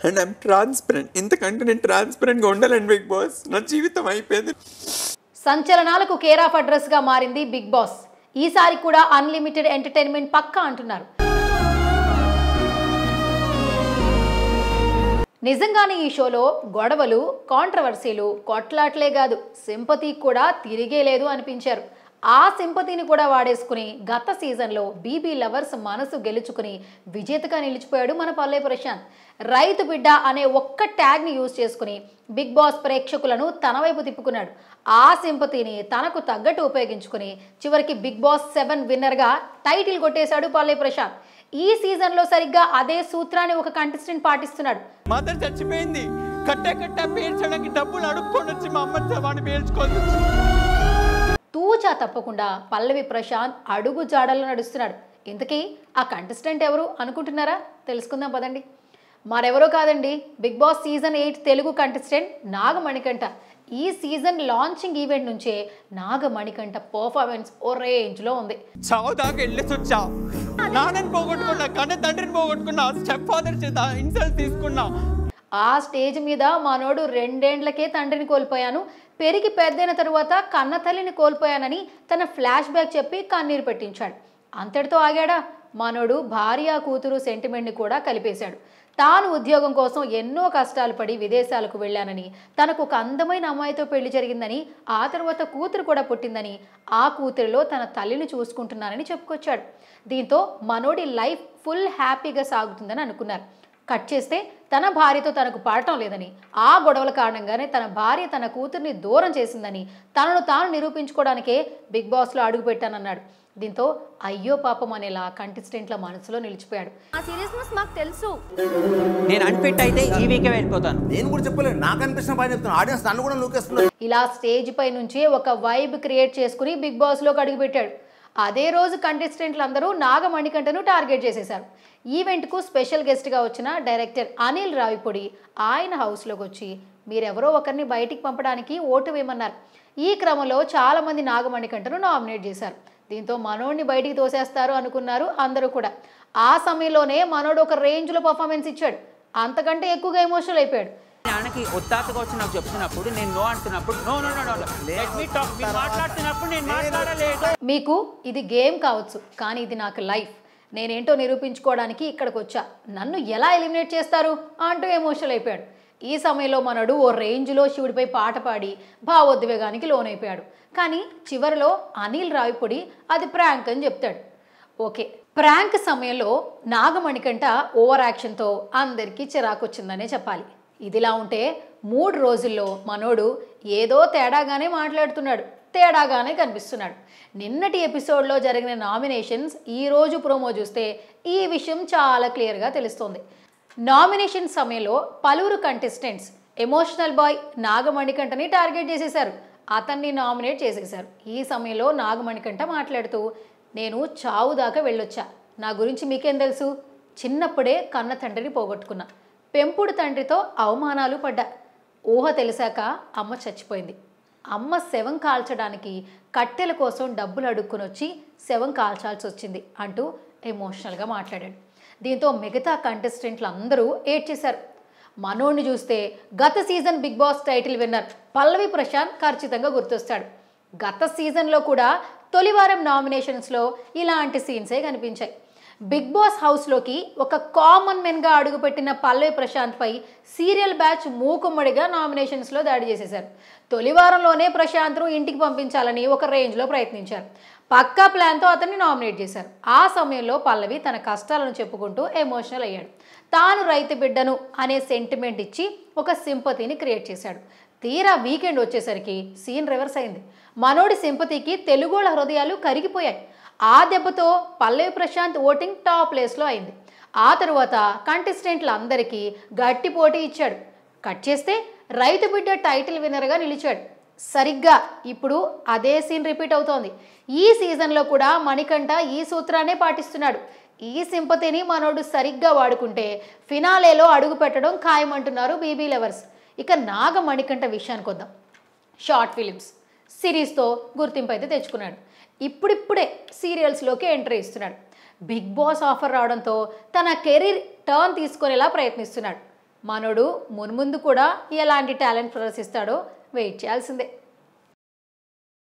And I'm transparent. ఇంతకంటే నేను ట్రాన్స్పరెంట్గా ఉండాలండి బిగ్ బాస్. నా జీవితం అయిపోయింది. సంచలనాలకు కేర్ ఆఫ్ అడ్రస్గా మారింది బిగ్ బాస్. ఈసారి కూడా అన్లిమిటెడ్ ఎంటర్టైన్మెంట్ పక్కా అంటున్నారు. నిజంగానే ఈ షోలో గొడవలు, కాంట్రవర్సీలు, కొట్లాట్లే కాదు, సింపతి కూడా తిరిగే లేదు అనిపించారు. ఆ సింపతిని కూడా వాడేసుకుని గత సీజన్లో బీబీ లవర్స్ మనసు గెలుచుకుని విజేతగా నిలిచిపోయాడు మన పల్లె ప్రశాంత్. రైతు బిడ్డ అనే ఒక్క ట్యాగ్ని యూజ్ చేసుకుని బిగ్ బాస్ ప్రేక్షకులను తన వైపు తిప్పుకున్నాడు. ఆ సింపతిని తనకు తగ్గట్టు ఉపయోగించుకుని చివరికి బిగ్ బాస్ 7 విన్నర్గా టైటిల్ కొట్టేశాడు పల్లె ప్రశాంత్. ఈ సీజన్లో సరిగ్గా అదే సూత్రాన్ని ఒక కంటెస్టెంట్ పాటిస్తున్నాడు. మదర్ చచ్చిపోయింది, కట్ట పేర్చడానికి డబ్బులు అడుక్కొని వచ్చి మా అమ్మ వాడిని పేర్చుకోవచ్చు. తూచా తప్పకుండా పల్లవి ప్రశాంత్ అడుగు జాడల్లో నడుస్తున్నాడు. ఇంతకీ ఆ కంటెస్టెంట్ ఎవరు అనుకుంటున్నారా? తెలుసుకుందాం పదండి. మరెవరో కాదండి, Bigg Boss season 8 Telugu contestant Nagamanikanta. ఈ సీజన్ లాంచింగ్ ఈవెంట్ నుంచే నాగమణికంఠ పర్ఫార్మెన్స్ ఓ రేంజ్లో ఉంది. చావు దాకా వెళ్ళేసొచ్చా, నాన్నని పోగొట్టుకున్నా, కన్న తండ్రిని పోగొట్టుకున్నా, స్టెప్ ఫాదర్ చేత ఇన్సల్ట్ తీసుకున్నా. ఆ స్టేజ్ మీద మనోడు 2 ఏండ్లకే తండ్రిని కోల్పోయాను, పెరిగి పెద్దైన తరువాత కన్న తల్లిని కోల్పోయానని తన ఫ్లాష్ బ్యాక్ చెప్పి కన్నీరు పెట్టించాడు. అంతటితో ఆగాడా? మనోడు భార్య కూతురు సెంటిమెంట్ని కూడా కలిపేశాడు. తాను ఉద్యోగం కోసం ఎన్నో కష్టాలు పడి విదేశాలకు వెళ్ళానని, తనకు ఒక అందమైన అమ్మాయితో పెళ్లి జరిగిందని, ఆ తర్వాత కూతురు కూడా పుట్టిందని, ఆ కూతురిలో తన తల్లిని చూసుకుంటున్నానని చెప్పుకొచ్చాడు. దీంతో మనోడి లైఫ్ ఫుల్ హ్యాపీగా సాగుతుందని అనుకున్నారు. కట్ చేస్తే తన భార్యతో తనకు పడటం లేదని, ఆ గొడవల కారణంగానే తన భార్య తన కూతుర్ని దూరం చేసిందని, తనను తాను నిరూపించుకోవడానికే బిగ్ బాస్లో అడుగుపెట్టానన్నాడు. దీంతో అయ్యో పాపం అనేలా కంటెస్టెంట్ల మనసులో నిలిచిపోయాడు. ఆ సీరియస్నెస్ మాకు తెలుసు. నేను అన్ఫిట్ అయితే ఈ వీకే వెళ్ళిపోతాను. నేను కూడా చెప్పలేదు, నాకు అనిపించిన పని చెప్తాను. ఆడియన్స్ నన్ను కూడా నూకేస్తున్నారు. ఇలా స్టేజ్ పై నుంచి ఒక వైబ్ క్రియేట్ చేసుకుని బిగ్ బాస్లోకి అడుగుపెట్టాడు. అదే రోజు కంటెస్టెంట్లందరూ నాగమణికంఠను టార్గెట్ చేసేశారు. ఈవెంట్కు స్పెషల్ గెస్ట్గా వచ్చిన డైరెక్టర్ అనిల్ రావిపూడి ఆయన హౌస్లోకి వచ్చి మీరెవరో ఒకరిని బయటికి పంపడానికి ఓటు వేయమన్నారు. ఈ క్రమంలో చాలామంది నాగమణికంఠను నామినేట్ చేశారు. దీంతో మనోడిని బయటికి తోసేస్తారు అనుకున్నారు అందరూ కూడా. ఆ సమయంలోనే మనోడు ఒక రేంజ్లో పర్ఫార్మెన్స్ ఇచ్చాడు. అంతకంటే ఎక్కువగా ఎమోషనల్ అయిపోయాడు. నాన్నకి ఒత్తాతగా వచ్చి నాకు చెప్తున్నప్పుడు నేను నో అంటున్నప్పుడు no no no no let me talk, మీరు మాట్లాడుతున్నప్పుడు నేను మాట్లాడలేదు. మీకు ఇది గేమ్ కావచ్చు, కానీ ఇది నాకు లైఫ్. నేనేంటో నిరూపించుకోవడానికి ఇక్కడికి వచ్చా. నన్ను ఎలా ఎలిమినేట్ చేస్తారు అంటూ ఎమోషనల్ అయిపోయాడు. ఈ సమయంలో మనడు ఓ రేంజ్లో శివుడిపై పాట పాడి భావోద్వేగానికి లోనైపోయాడు. కానీ చివరిలో అనిల్ రావిపూడి అది ప్రాంక్ అని చెప్తాడు. ఓకే, ప్రాంక్ సమయంలో నాగమణికంఠ ఓవర్ యాక్షన్తో అందరికీ చిరాకు వచ్చిందనే చెప్పాలి. ఇదిలా ఉంటే 3 రోజుల్లో మనోడు ఏదో తేడాగానే మాట్లాడుతున్నాడు, తేడాగానే కనిపిస్తున్నాడు. నిన్నటి ఎపిసోడ్లో జరిగిన నామినేషన్స్ ఈరోజు ప్రోమో చూస్తే ఈ విషయం చాలా క్లియర్గా తెలుస్తుంది. నామినేషన్ సమయంలో పలువురు కంటెస్టెంట్స్ ఎమోషనల్ బాయ్ నాగమణికంఠని టార్గెట్ చేసేశారు. అతన్ని నామినేట్ చేసేశారు. ఈ సమయంలో నాగమణికంఠ మాట్లాడుతూ నేను చావు దాకా వెళ్ళొచ్చా, నా గురించి మీకేం తెలుసు, చిన్నప్పుడే కన్న తండ్రిని పోగొట్టుకున్నా, పెంపుడు తండ్రితో అవమానాలు పడ్డా, ఊహ తెలిసాక అమ్మ చచ్చిపోయింది, అమ్మ శవం కాల్చడానికి కట్టెల కోసం డబ్బులు అడుక్కుని వచ్చి శవం కాల్చాల్సి వచ్చింది అంటూ ఎమోషనల్గా మాట్లాడాడు. దీంతో మిగతా కంటెస్టెంట్లు అందరూ ఏడ్చేశారు. మనోడిని చూస్తే గత season Bigg Boss title winner Pallavi Prashanth ఖచ్చితంగా గుర్తొస్తాడు. గత సీజన్లో కూడా తొలివారం నామినేషన్స్లో ఇలాంటి సీన్సే కనిపించాయి. బిగ్ బాస్ హౌస్లోకి ఒక కామన్ మెన్గా అడుగుపెట్టిన పల్లవి ప్రశాంత్పై సీరియల్ బ్యాచ్ మూకుమ్మడిగా నామినేషన్స్లో దాడి చేసేశారు. తొలివారంలోనే ప్రశాంత్ను ఇంటికి పంపించాలని ఒక రేంజ్లో ప్రయత్నించారు. పక్కా ప్లాన్తో అతన్ని నామినేట్ చేశారు. ఆ సమయంలో పల్లవి తన కష్టాలను చెప్పుకుంటూ ఎమోషనల్ అయ్యాడు. తాను రైతు బిడ్డను అనే సెంటిమెంట్ ఇచ్చి ఒక సింపతిని క్రియేట్ చేశాడు. తీరా వీకెండ్ వచ్చేసరికి సీన్ రివర్స్ అయింది. మనోడి సింపతికి తెలుగోళ్ళ హృదయాలు కరిగిపోయాయి. ఆ దెబ్బతో పల్లవి ప్రశాంత్ ఓటింగ్ టాప్ ప్లేస్లో అయింది. ఆ తరువాత కంటెస్టెంట్లందరికీ గట్టి పోటీ ఇచ్చాడు. కట్ చేస్తే రైతు బిడ్డ టైటిల్ విన్నర్గా నిలిచాడు. సరిగ్గా ఇప్పుడు అదే సీన్ రిపీట్ అవుతోంది. ఈ సీజన్లో కూడా మణికంఠ ఈ సూత్రాన్నే పాటిస్తున్నాడు. ఈ సింపతిని మనోడు సరిగ్గా వాడుకుంటే ఫినాలేలో అడుగు పెట్టడం ఖాయమంటున్నారు బీబీ లవర్స్. ఇక నాగమణికంఠ విషయానికి వద్దాం. షార్ట్ ఫిలిమ్స్, సిరీస్తో గుర్తింపు అయితే తెచ్చుకున్నాడు. ఇప్పుడిప్పుడే సీరియల్స్లోకి ఎంట్రీ ఇస్తున్నాడు. బిగ్ బాస్ ఆఫర్ రావడంతో తన కెరీర్ టర్న్ తీసుకునేలా ప్రయత్నిస్తున్నాడు. మనోడు మున్ముందు కూడా ఎలాంటి టాలెంట్ ప్రదర్శిస్తాడో వెయిట్ చేయాల్సిందే.